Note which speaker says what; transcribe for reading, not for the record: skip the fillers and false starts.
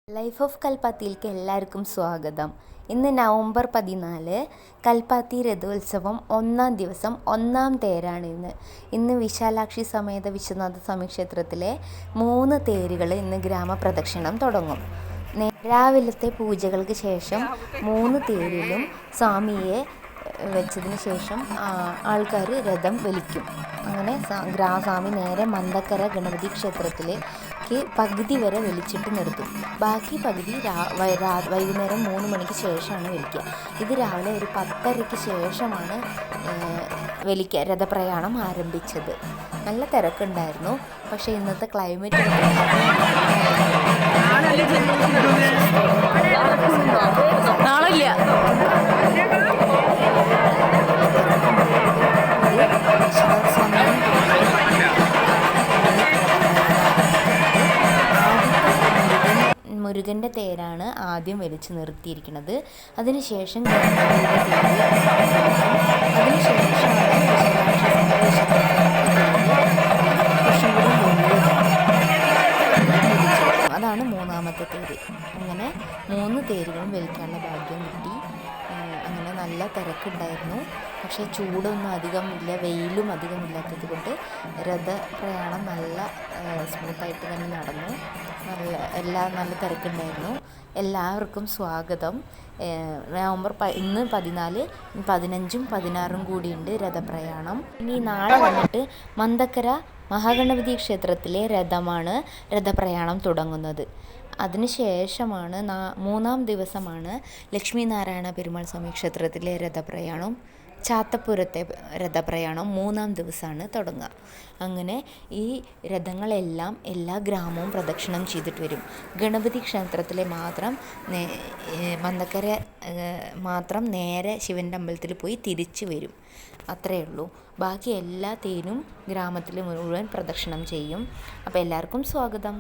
Speaker 1: Life of കൽപ്പാത്തിയിലേക്ക് എല്ലാവർക്കും സ്വാഗതം. ഇന്ന് നവംബർ 14 കൽപ്പാത്തി രഥോത്സവം 1-ാം ദിവസം 1-ാം തേരാണ്. ഇന്ന് വിശാലാക്ഷി സമേത വിശ്വനാഥ സ്വാമി ക്ഷേത്രത്തിലെ 3 തേരുകൾ ഇന്ന് ഗ്രാമപ്രദക്ഷിണം തുടങ്ങും. രാവിലത്തെ പൂജകൾക്ക് ശേഷം 3 തേരിലും സ്വാമിയെ വെച്ചതിന് ശേഷം ആൾക്കാർ രഥം വലിക്കും. അങ്ങനെ സ്വാമി നേരെ മന്ദക്കര ഗണപതി ക്ഷേത്രത്തിലേക്ക് പകുതി വരെ വലിച്ചിട്ട് നിർത്തും. ബാക്കി പകുതി വൈകുന്നേരം 3 മണിക്ക് ശേഷമാണ് വലിക്കുക. ഇത് രാവിലെ ഒരു 10:30-ക്ക് ശേഷമാണ് രഥപ്രയാണം ആരംഭിച്ചത്. നല്ല തിരക്കുണ്ടായിരുന്നു. പക്ഷേ ഇന്നത്തെ ക്ലൈമറ്റ് മുരുകൻ്റെ തേരാണ് ആദ്യം വലിച്ചു നിർത്തിയിരിക്കുന്നത്. അതിനുശേഷം അതാണ് 3-ാമത്തെ തേര്. അങ്ങനെ 3 തേരുകളും വലിക്കാനുള്ള ഭാഗ്യം കിട്ടി. അങ്ങനെ നല്ല തിരക്കുണ്ടായിരുന്നു. പക്ഷേ ചൂടൊന്നും അധികമില്ല, വെയിലും അധികമില്ലാത്തത് കൊണ്ട് രഥപ്രയാണം നല്ല സ്മൂത്തായിട്ട് തന്നെ നടന്നു. നല്ല തിരക്കുണ്ടായിരുന്നു. എല്ലാവർക്കും സ്വാഗതം. ഇന്ന് 14, 15, 16 കൂടിയുണ്ട് രഥപ്രയാണം. ഇനി നാളെ വന്നിട്ട് മന്ദക്കര മഹാഗണപതി ക്ഷേത്രത്തിലെ രഥപ്രയാണം തുടങ്ങുന്നത്. അതിനുശേഷമാണ് 3-ാം ദിവസമാണ് ലക്ഷ്മി നാരായണ പെരുമാൾ സ്വാമി ക്ഷേത്രത്തിലെ രഥപ്രയാണം. ചാത്തപ്പുരത്തെ രഥപ്രയാണം 3-ാം ദിവസമാണ് തുടങ്ങുക. അങ്ങനെ ഈ രഥങ്ങളെല്ലാം എല്ലാ ഗ്രാമവും പ്രദക്ഷിണം ചെയ്തിട്ട് വരും. ഗണപതി ക്ഷേത്രത്തിലെ മന്ദക്കര മാത്രം നേരെ ശിവൻ്റെ അമ്പലത്തിൽ പോയി തിരിച്ചു വരും. അത്രയേ ഉള്ളൂ. ബാക്കി എല്ലാ തേരും ഗ്രാമത്തിൽ മുഴുവൻ പ്രദക്ഷിണം ചെയ്യും. അപ്പോൾ എല്ലാവർക്കും സ്വാഗതം.